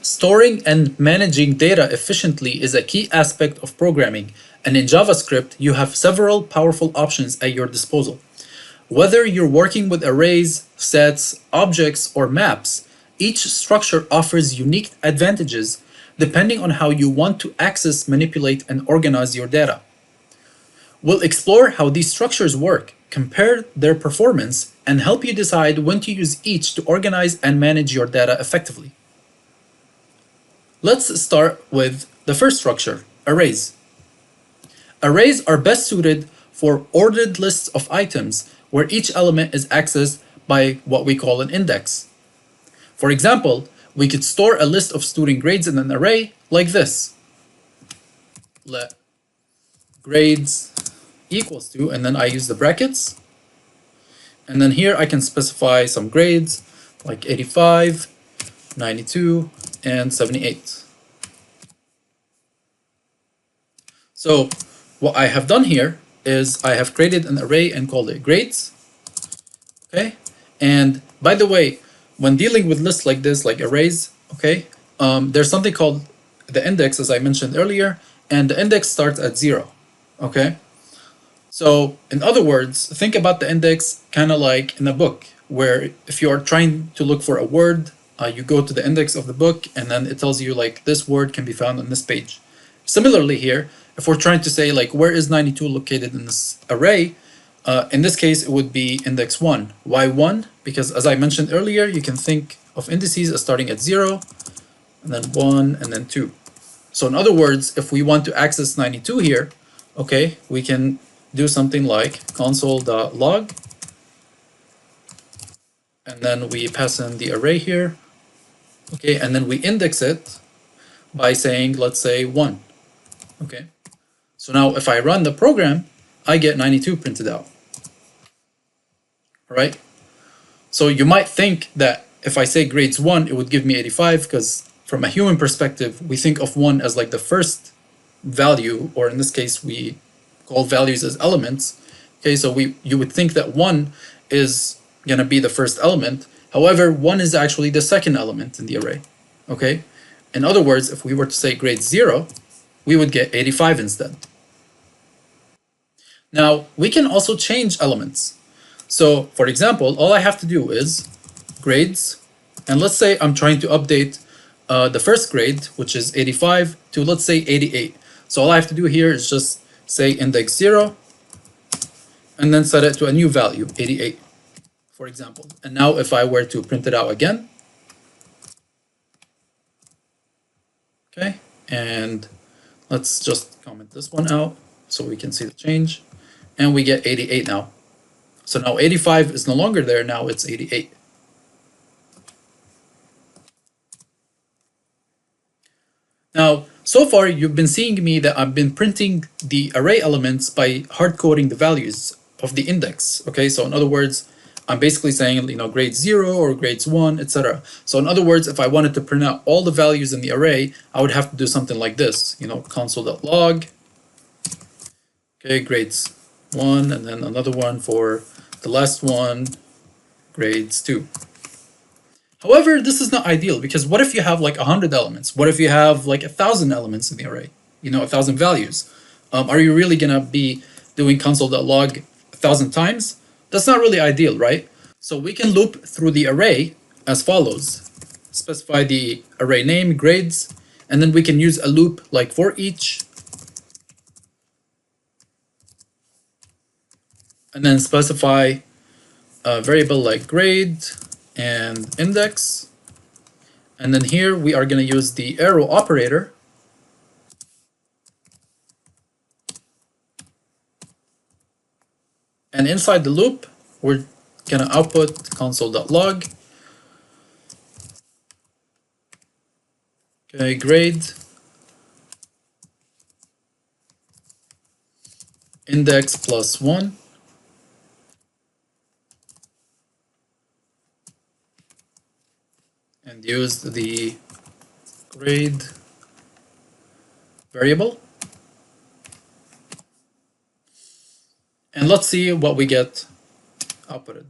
Storing and managing data efficiently is a key aspect of programming, and in JavaScript, you have several powerful options at your disposal. Whether you're working with arrays, sets, objects, or maps, each structure offers unique advantages depending on how you want to access, manipulate, and organize your data. We'll explore how these structures work, compare their performance, and help you decide when to use each to organize and manage your data effectively. Let's start with the first structure, arrays. Arrays are best suited for ordered lists of items where each element is accessed by what we call an index. For example, we could store a list of student grades in an array like this. Let grades equals to, and then I use the brackets. And then here I can specify some grades like 85, 92, and 78. So what I have done here is I have created an array and called it grades. Okay, and by the way, when dealing with lists like this, like arrays, okay, there's something called the index, as I mentioned earlier, and the index starts at 0. Okay, so in other words, think about the index kind of like in a book, where if you are trying to look for a word, you go to the index of the book, and then it tells you like this word can be found on this page. Similarly here, if we're trying to say like where is 92 located in this array, in this case it would be index 1. Why 1? Because as I mentioned earlier, you can think of indices as starting at 0, and then 1, and then 2. So in other words, if we want to access 92 here, okay, we can do something like console.log, and then we pass in the array here, okay, and then we index it by saying, let's say 1. Okay, so now if I run the program, I get 92 printed out. All right, so you might think that if I say grades 1, it would give me 85, because from a human perspective, we think of 1 as like the first value, or in this case, we call values as elements. Okay, so you would think that 1 is going to be the first element. However, 1 is actually the second element in the array. Okay, in other words, if we were to say grade 0, we would get 85 instead. Now, we can also change elements. So, for example, all I have to do is grades, and let's say I'm trying to update the first grade, which is 85, to let's say 88. So all I have to do here is just say index 0, and then set it to a new value, 88, for example. And now if I were to print it out again, okay, and let's just comment this one out so we can see the change, and we get 88 now. So now 85 is no longer there, now it's 88. Now, so far you've been seeing me that I've been printing the array elements by hard coding the values of the index. Okay, so in other words, I'm basically saying, you know, grade 0 or grades 1, etc. So in other words, if I wanted to print out all the values in the array, I would have to do something like this, you know, console.log, okay, grades 1, and then another one for the last one, grades 2. However, this is not ideal, because what if you have like 100 elements? What if you have like 1,000 elements in the array? You know, 1,000 values. Are you really gonna be doing console.log 1,000 times? That's not really ideal, right? So we can loop through the array as follows. Specify the array name, grades, and then we can use a loop like for each, and then specify a variable like grade and index. And then here we are going to use the arrow operator. And inside the loop, we're going to output console.log. Okay, grade, index plus 1. And use the grade variable. And let's see what we get outputted.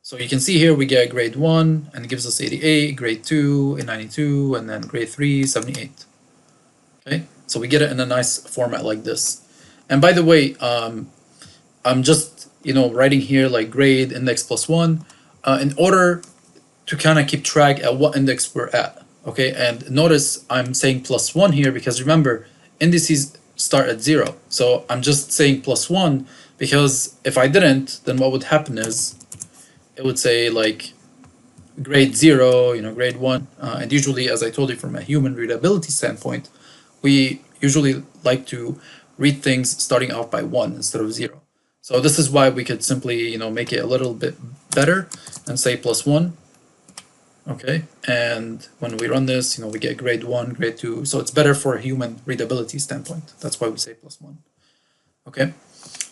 So you can see here we get grade 1 and it gives us 88, grade 2 and 92, and then grade 3, 78. Okay, so we get it in a nice format like this. And by the way, I'm just writing here like grade index plus 1 in order to kind of keep track at what index we're at. Okay, and notice I'm saying plus 1 here because remember, indices start at 0. So I'm just saying plus 1 because if I didn't, then what would happen is it would say like grade 0, grade 1. And usually, as I told you, from a human readability standpoint, we usually like to read things starting off by 1 instead of 0. So this is why we could simply, make it a little bit better and say plus 1. Okay, and when we run this, we get grade 1, grade 2. So it's better for a human readability standpoint. That's why we say plus 1. Okay,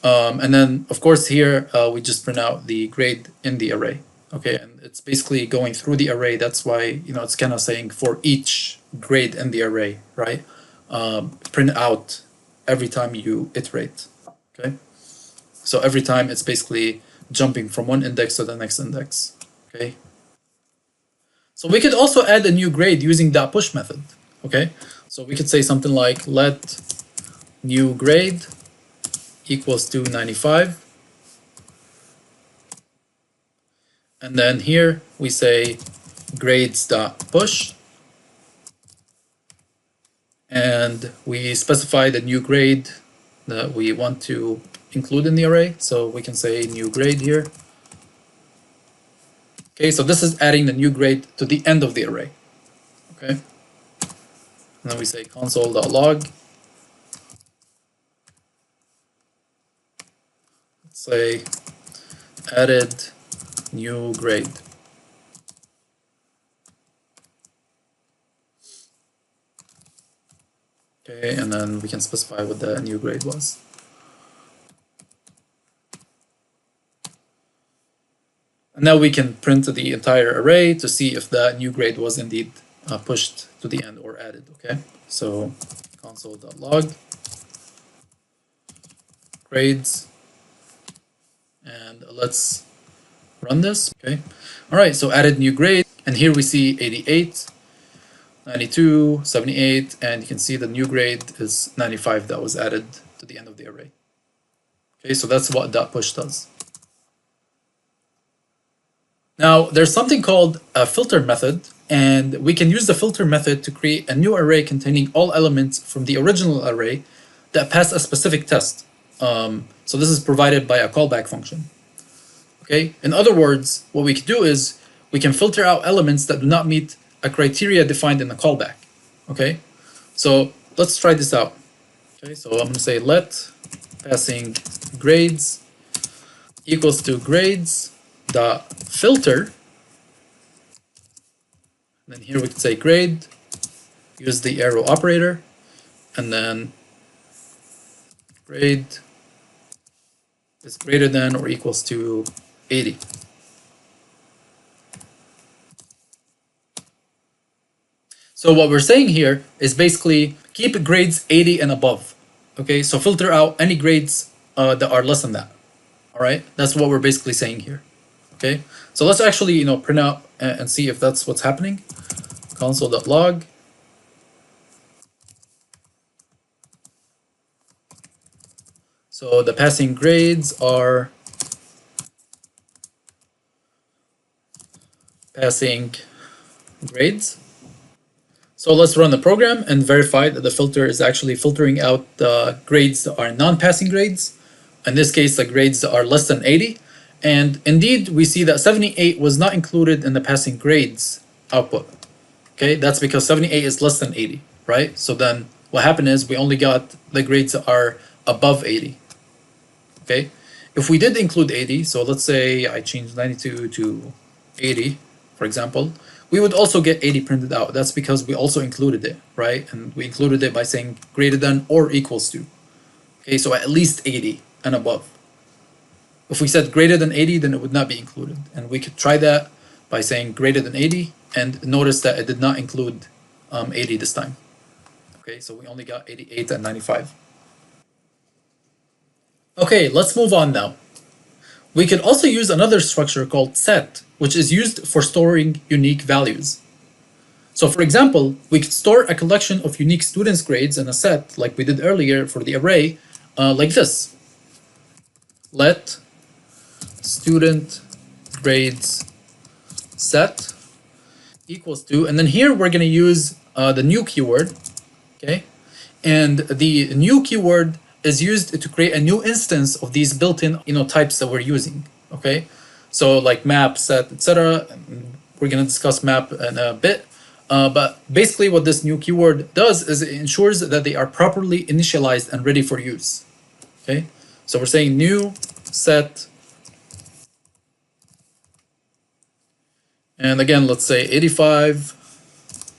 and then of course here we just print out the grade in the array. Okay, and it's basically going through the array. That's why it's kind of saying for each grade in the array, right? Print out every time you iterate. Okay, so every time it's basically jumping from one index to the next index. Okay, so we could also add a new grade using that push method. Okay, so we could say something like let new grade equals to 95. And then here we say grades.push. And we specify the new grade that we want to include in the array. So we can say new grade here. Okay, so this is adding the new grade to the end of the array. Okay. And then we say console.log. Let's say added new grade. Okay, and then we can specify what the new grade was. And now we can print the entire array to see if that new grade was indeed pushed to the end or added. Okay, so console.log grades, and let's run this. Okay, all right, so added new grade, and here we see 88, 92, 78, and you can see the new grade is 95 that was added to the end of the array. Okay, so that's what that push does. Now, there's something called a filter method, and we can use the filter method to create a new array containing all elements from the original array that pass a specific test. So this is provided by a callback function. Okay, in other words, what we can do is we can filter out elements that do not meet a criteria defined in the callback. Okay, so let's try this out. Okay, so I'm going to say let passing grades equals to grades dot filter. And then here we can say grade, use the arrow operator, and then grade is greater than or equals to 80. So what we're saying here is basically keep grades 80 and above. Okay, so filter out any grades that are less than that. All right, that's what we're basically saying here. Okay, so let's actually print out and see if that's what's happening. Console.log. So the passing grades are passing grades. So let's run the program and verify that the filter is actually filtering out the grades that are non-passing grades. In this case, the grades that are less than 80. And indeed, we see that 78 was not included in the passing grades output. Okay, that's because 78 is less than 80, right? So then what happened is we only got the grades that are above 80. Okay, if we did include 80, so let's say I changed 92 to 80, for example, we would also get 80 printed out. That's because we also included it, right? And we included it by saying greater than or equals to. Okay, so at least 80 and above. If we said greater than 80, then it would not be included. And we could try that by saying greater than 80, and notice that it did not include 80 this time. Okay, so we only got 88 and 95. Okay, let's move on now. We could also use another structure called set, which is used for storing unique values. So for example, we could store a collection of unique students' grades in a set, like we did earlier for the array, like this. Let student grades set equals to, and then here we're going to use the new keyword, okay? And the new keyword is used to create a new instance of these built-in types that we're using, okay? So like map, set, etc. We're going to discuss map in a bit. But basically what this new keyword does is it ensures that they are properly initialized and ready for use, okay? So we're saying new set, and again, let's say 85,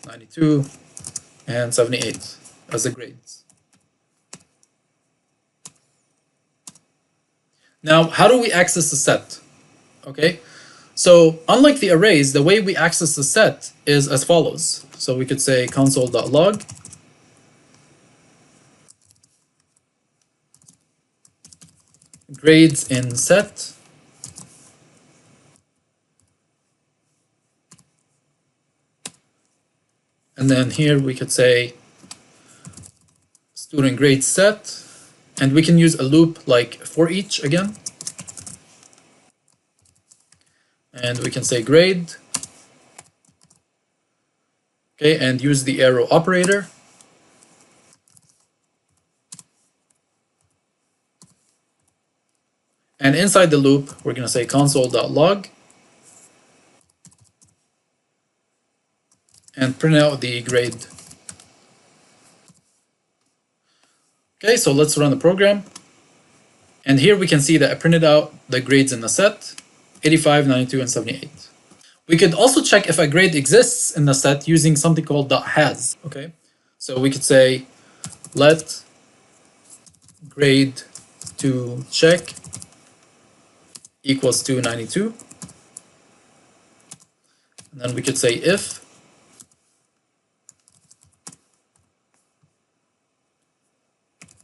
92, and 78 as the grades. Now, how do we access the set? Okay, so unlike the arrays, the way we access the set is as follows. So we could say console.log grades in set, and then here we could say student grade set, and we can use a loop like for each again, and we can say grade, okay, and use the arrow operator. And inside the loop, we're going to say console.log and print out the grade. Okay, so let's run the program. And here we can see that I printed out the grades in the set, 85, 92, and 78. We could also check if a grade exists in the set using something called .has. Okay, so we could say let grade to check equals to 92. And then we could say if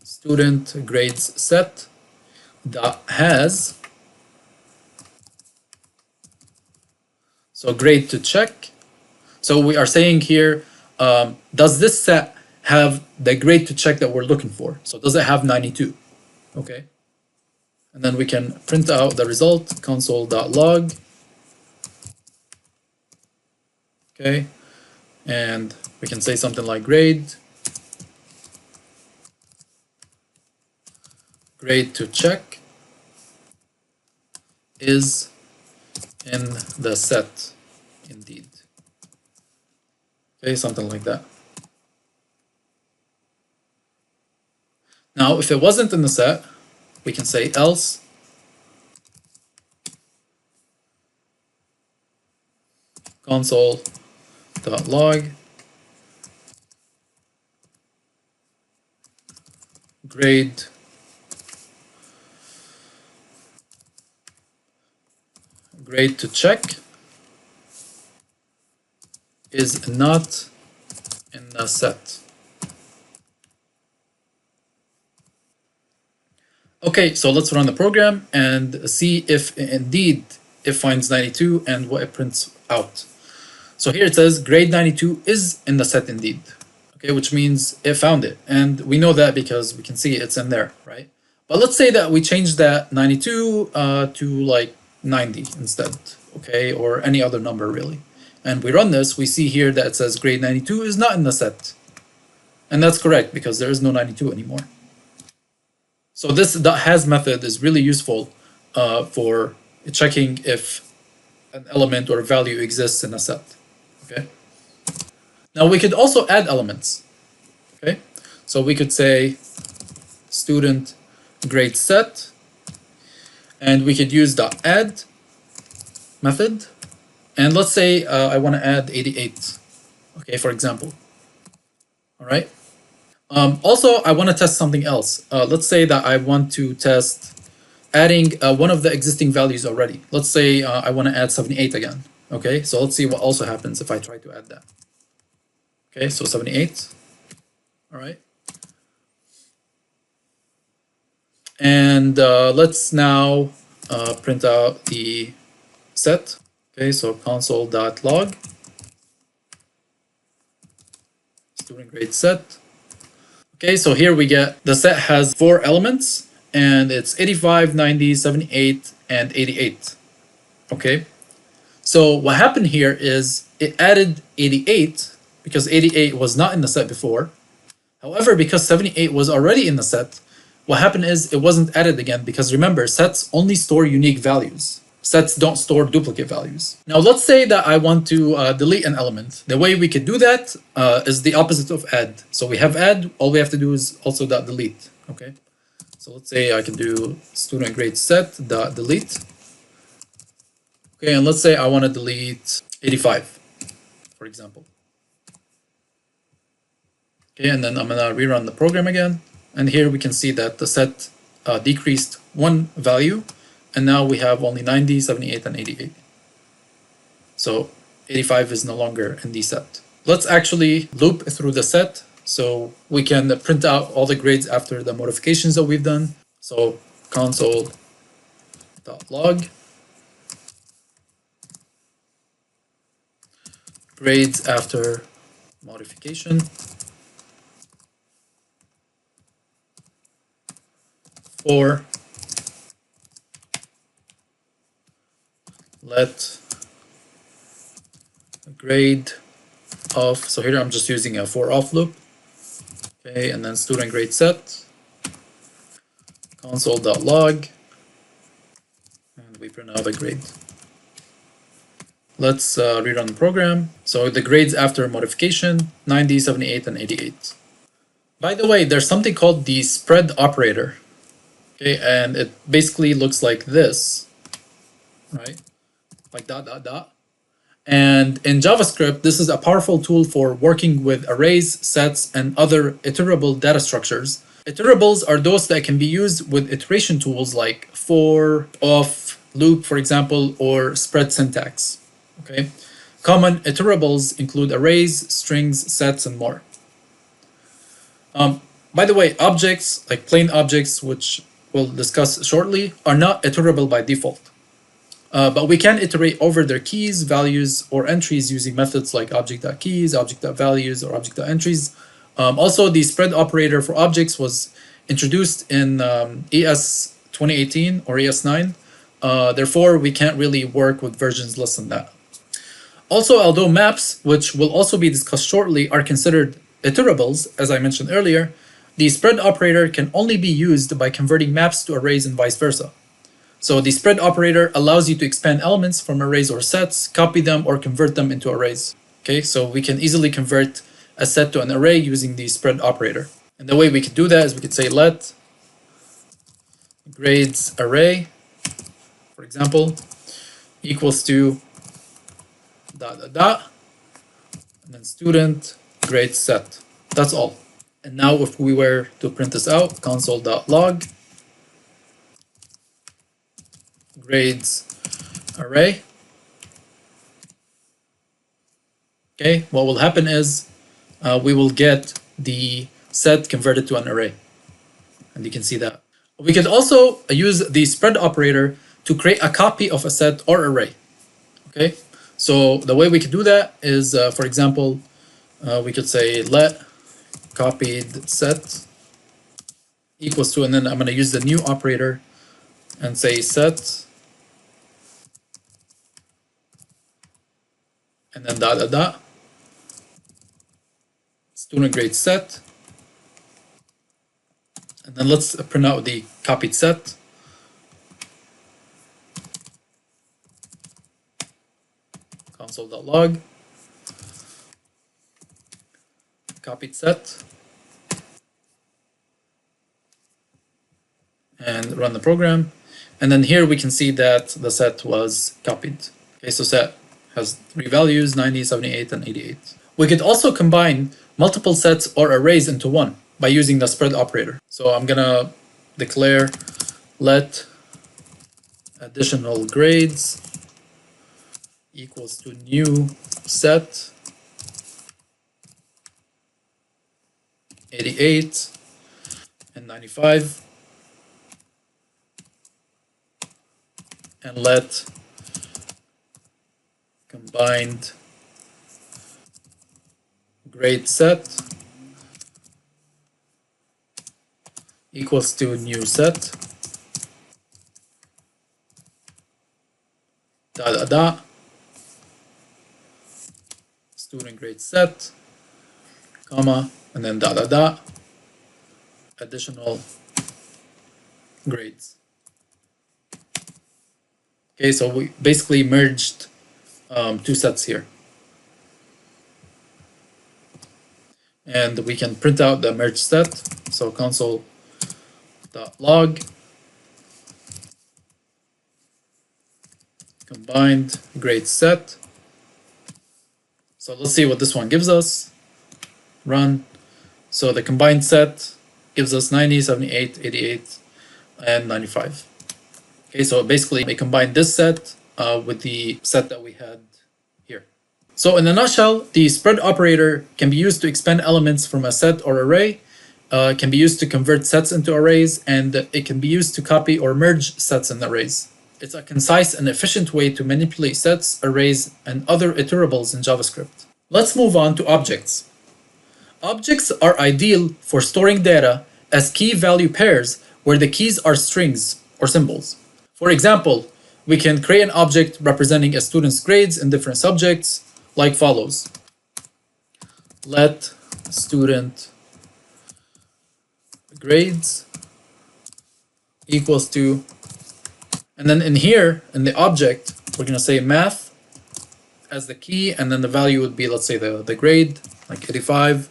student grades set dot has, so grade to check. So we are saying here, does this set have the grade to check that we're looking for? So does it have 92? Okay. And then we can print out the result, console.log. Okay. And we can say something like grade to check is in the set indeed. Okay, something like that. Now, if it wasn't in the set, we can say else console.log grade to check is not in the set. Okay, so let's run the program and see if indeed it finds 92 and what it prints out. So here it says grade 92 is in the set indeed. Okay, which means it found it. And we know that because we can see it's in there, right? But let's say that we change that 92 to like 90 instead, okay, or any other number really. And we run this, we see here that it says grade 92 is not in the set. And that's correct because there is no 92 anymore. So this .has method is really useful for checking if an element or value exists in a set. Okay. Now we could also add elements. Okay. So we could say student grade set, and we could use .add method. And let's say I want to add 88. Okay, for example. All right. Also, I want to test something else. Let's say that I want to test adding one of the existing values already. Let's say I want to add 78 again. Okay, so let's see what also happens if I try to add that. Okay, so 78. All right. And let's now print out the set. Okay, so console.log student grade set. Okay, so here we get the set has 4 elements and it's 85, 90, 78, and 88. Okay, so what happened here is it added 88 because 88 was not in the set before. However, because 78 was already in the set, what happened is it wasn't added again because remember, sets only store unique values. Sets don't store duplicate values. Now let's say that I want to delete an element. The way we could do that is the opposite of add. So we have add, all we have to do is also dot delete. Okay, so let's say I can do student grade set dot delete. Okay, and let's say I want to delete 85, for example. Okay, and then I'm gonna rerun the program again. And here we can see that the set decreased 1 value, and now we have only 90, 78, and 88. So 85 is no longer in the set. Let's actually loop through the set so we can print out all the grades after the modifications that we've done. So console.log grades after modification for let grade of, so here I'm just using a for off loop. Okay, and then student grade set console.log and we print out a grade. Let's rerun the program. So the grades after modification 90, 78, and 88. By the way, there's something called the spread operator. Okay, and it basically looks like this, right? Like dot dot dot. And in JavaScript, this is a powerful tool for working with arrays, sets, and other iterable data structures. Iterables are those that can be used with iteration tools like for, off, loop, for example, or spread syntax. Okay. Common iterables include arrays, strings, sets, and more. By the way, objects, like plain objects, which we'll discuss shortly, are not iterable by default. But we can iterate over their keys, values, or entries using methods like object.keys, object.values, or object.entries. Also, the spread operator for objects was introduced in ES 2018 or ES9. Therefore, we can't really work with versions less than that. Also, although maps, which will also be discussed shortly, are considered iterables, as I mentioned earlier, the spread operator can only be used by converting maps to arrays and vice versa. So the spread operator allows you to expand elements from arrays or sets, copy them, or convert them into arrays. Okay, so we can easily convert a set to an array using the spread operator. And the way we could do that is we could say let grades array, for example, equals to dot dot dot, and then student grade set. That's all. And now if we were to print this out, console.log grades array. Okay, what will happen is we will get the set converted to an array. And you can see that. We could also use the spread operator to create a copy of a set or array. Okay, so the way we could do that is, for example, we could say let copied set equals to, and then I'm going to use the new operator and say set, and then dot dot dot, student grade set, and then let's print out the copied set. Console.log copied set, and run the program. And then here we can see that the set was copied. Okay, so set has 3 values, 90, 78, and 88. We could also combine multiple sets or arrays into one by using the spread operator. So I'm gonna declare let additional grades equals to new set 88 and 95. and let combined grade set equals to new set dot dot dot student grade set comma and then dot dot dot additional grades. Okay, so we basically merged two sets here. And we can print out the merged set. So console.log combined grade set. So let's see what this one gives us. Run. So the combined set gives us 90, 78, 88, and 95. Okay, so basically we combined this set with the set that we had here. So in a nutshell, the spread operator can be used to expand elements from a set or array, can be used to convert sets into arrays, and it can be used to copy or merge sets and arrays. It's a concise and efficient way to manipulate sets, arrays, and other iterables in JavaScript. Let's move on to objects. Objects are ideal for storing data as key value pairs where the keys are strings or symbols. For example, we can create an object representing a student's grades in different subjects like follows. Let student grades equals to, and then in here, in the object, we're going to say math as the key, and then the value would be, let's say, the grade, like 85,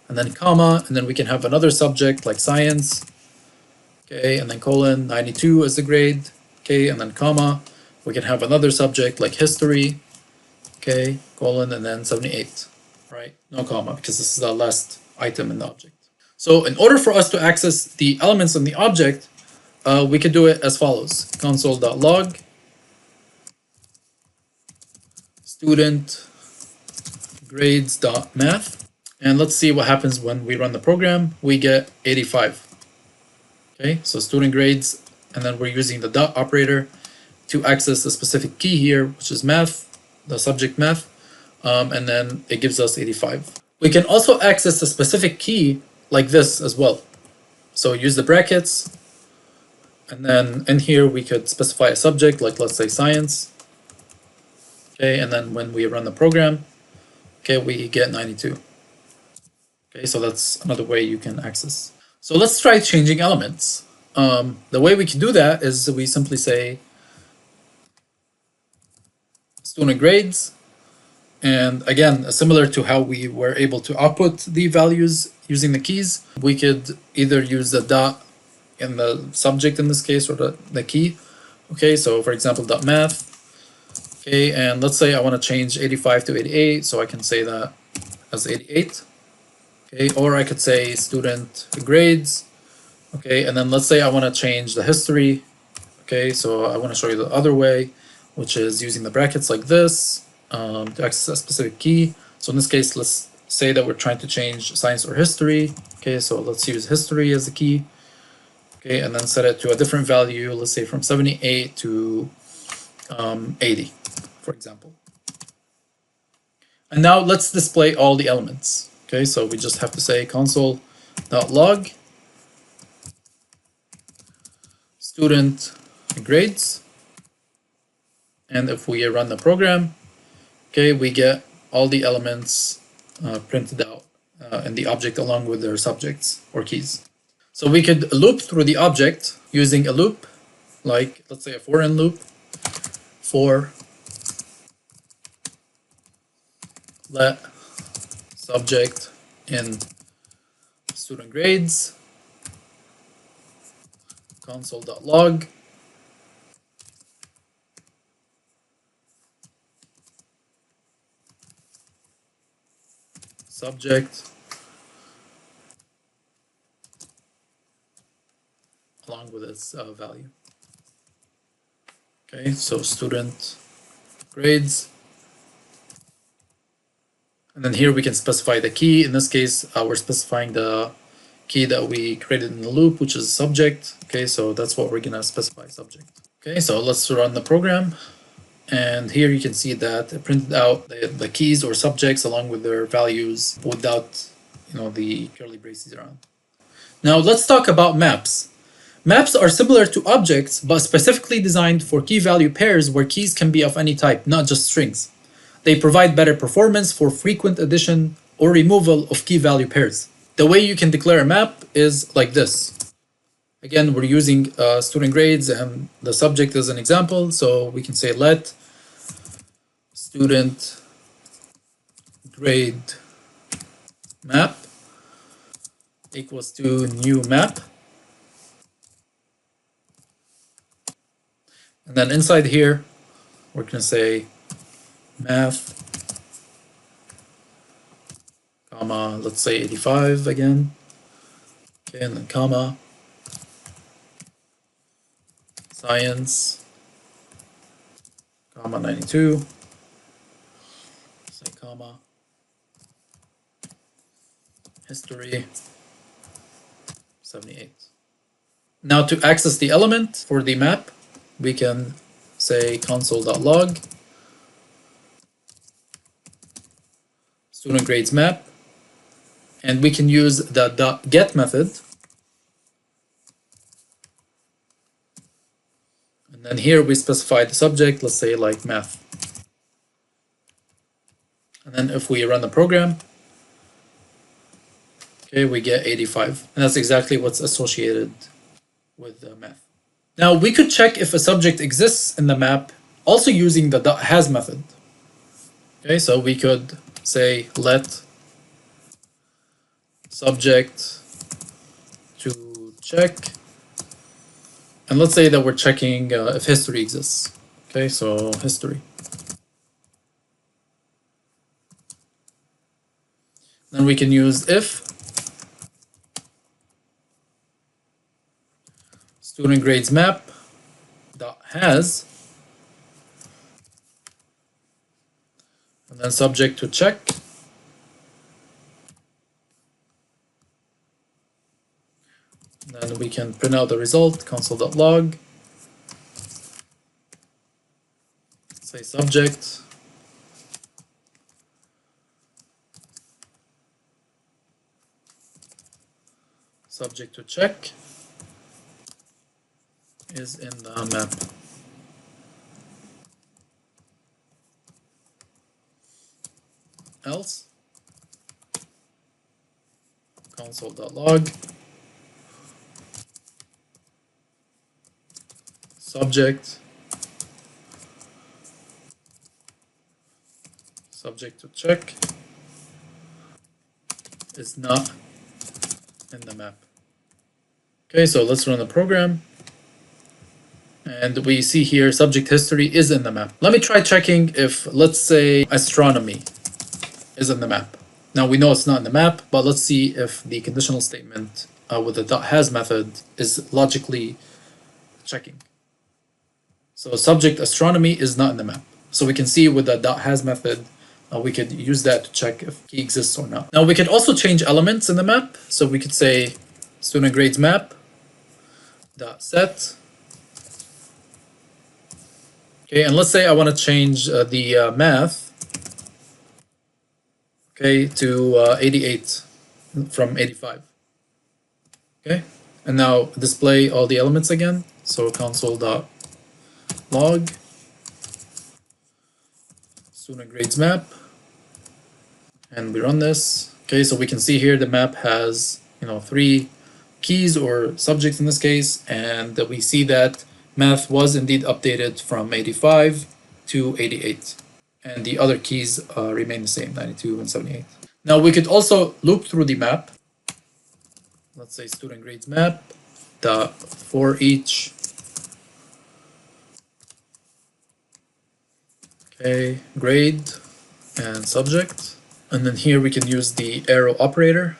and then comma, and then we can have another subject like science, okay, and then colon, 92 as the grade, okay, and then comma. We can have another subject like history, okay, colon, and then 78, right? No comma, because this is the last item in the object. So in order for us to access the elements in the object, we could do it as follows. Console.log student grades.math. And let's see what happens when we run the program. We get 85. Okay, so student grades, and then we're using the dot operator to access the specific key here, which is math, the subject math, and then it gives us 85. We can also access the specific key like this as well. So use the brackets, and then in here we could specify a subject, like let's say science. Okay, and then when we run the program, okay, we get 92. Okay, so that's another way you can access. So let's try changing elements. The way we can do that is we simply say student grades, and again, similar to how we were able to output the values using the keys, we could either use the dot in the subject in this case, or the key. Okay, so for example, dot math. Okay, and let's say I want to change 85 to 88, so I can say that as 88. Okay, or I could say student grades. Okay, and then let's say I want to change the history. Okay, so I want to show you the other way, which is using the brackets like this to access a specific key. So in this case, let's say that we're trying to change science or history. Okay, so let's use history as the key. Okay, and then set it to a different value. Let's say from 78 to 80, for example. And now let's display all the elements. Okay, so we just have to say console.log student grades, and if we run the program, okay, we get all the elements printed out in the object along with their subjects or keys. So we could loop through the object using a loop, like let's say a for in loop, for let subject in student grades console.log subject along with its value. Okay, so student grades, and then here we can specify the key. In this case, we're specifying the key that we created in the loop, which is subject. Okay, so that's what we're gonna specify, subject. Okay, so let's run the program. And here you can see that it printed out the keys or subjects along with their values without, the curly braces around. Now let's talk about maps. Maps are similar to objects, but specifically designed for key value pairs where keys can be of any type, not just strings. They provide better performance for frequent addition or removal of key value pairs. The way you can declare a map is like this. Again, we're using student grades and the subject as an example, so we can say let student grade map equals to new map. And then inside here, we're going to say math, comma, let's say 85 again. Okay, and then comma, science, comma 92, say comma, history 78. Now to access the element for the map, we can say console.log student grades map, and we can use the .get method. And then here we specify the subject, let's say like math. And then if we run the program, okay, we get 85. And that's exactly what's associated with math. Now we could check if a subject exists in the map also using the .has method. Okay, so we could say let subject to check, and let's say that we're checking if history exists. Okay, so history. Then we can use if student grades map dot has, and then subject to check. And then we can print out the result, console.log, say subject, subject to check is in the map. Else, console.log, subject, subject to check is not in the map. Okay, so let's run the program. And we see here subject history is in the map. Let me try checking if, let's say, astronomy is in the map. Now we know it's not in the map, but let's see if the conditional statement with the .has method is logically checking. So subject astronomy is not in the map. So we can see with the .has method, we could use that to check if key exists or not. Now we could also change elements in the map. So we could say student grades map .set. Okay, and let's say I want to change the math, okay, to 88 from 85. Okay, and now display all the elements again. So console.log student grades map, and we run this. Okay, so we can see here the map has 3 keys or subjects in this case, and we see that math was indeed updated from 85 to 88, and the other keys remain the same, 92 and 78. Now we could also loop through the map. Let's say student grades map dot for each, okay, grade and subject, and then here we can use the arrow operator,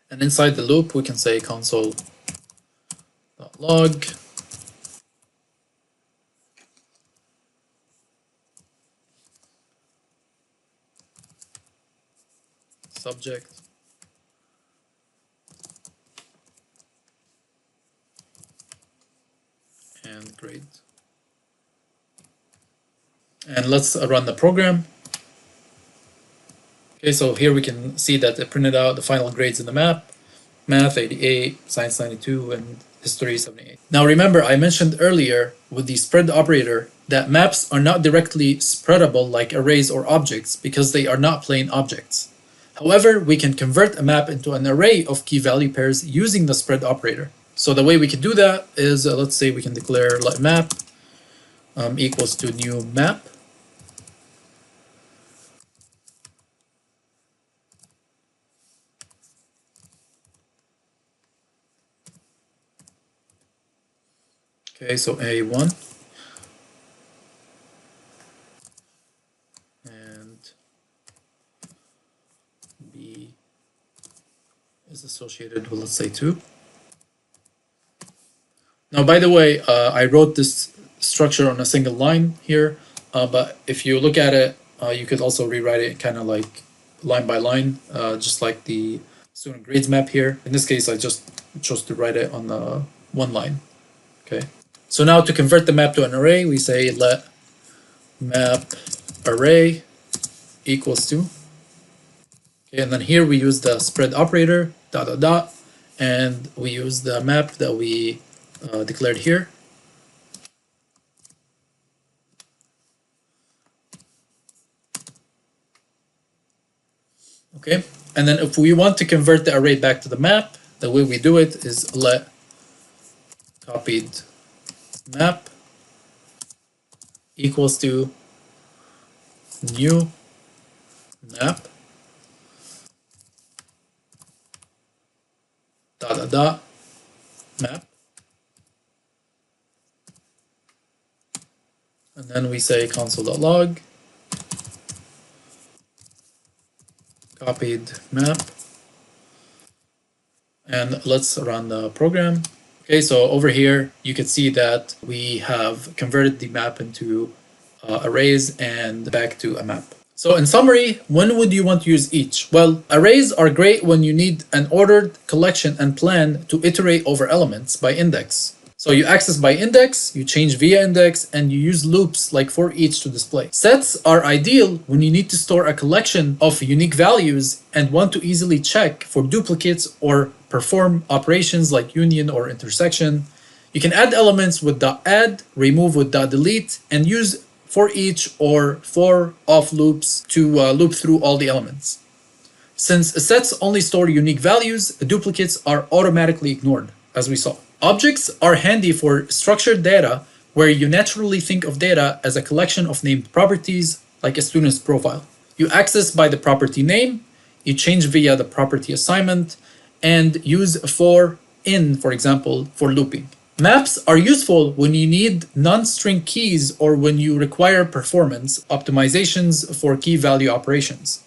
and inside the loop we can say console.log subject And let's run the program. Okay, so here we can see that it printed out the final grades in the map: math 88, science 92, and history 78. Now remember, I mentioned earlier with the spread operator that maps are not directly spreadable like arrays or objects because they are not plain objects. However, we can convert a map into an array of key value pairs using the spread operator. So the way we can do that is, let's say we can declare let map equals to new map. Okay, so A1 and B is associated with, let's say, 2. Now, by the way, I wrote this structure on a single line here, but if you look at it, you could also rewrite it kind of like line by line, just like the student grades map here. In this case, I just chose to write it on the one line. Okay. So now to convert the map to an array, we say let map array equals to. Okay, and then here we use the spread operator, dot dot dot, and we use the map that we declared here. Okay, and then if we want to convert the array back to the map, the way we do it is let copied map equals to new map dot dot dot map, and then we say console.log copied map, and let's run the program. Okay, so over here you can see that we have converted the map into arrays and back to a map. So in summary, when would you want to use each? Well, arrays are great when you need an ordered collection and plan to iterate over elements by index. So you access by index, you change via index, and you use loops like for each to display. Sets are ideal when you need to store a collection of unique values and want to easily check for duplicates or perform operations like union or intersection. You can add elements with .add, remove with .delete, and use for each or for off loops to loop through all the elements. Since sets only store unique values, duplicates are automatically ignored, as we saw. Objects are handy for structured data where you naturally think of data as a collection of named properties like a student's profile. You access by the property name, you change via the property assignment, and use for in, for example, for looping. Maps are useful when you need non-string keys or when you require performance optimizations for key value operations.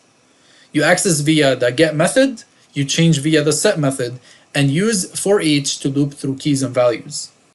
You access via the get method, you change via the set method, and use for each to loop through keys and values.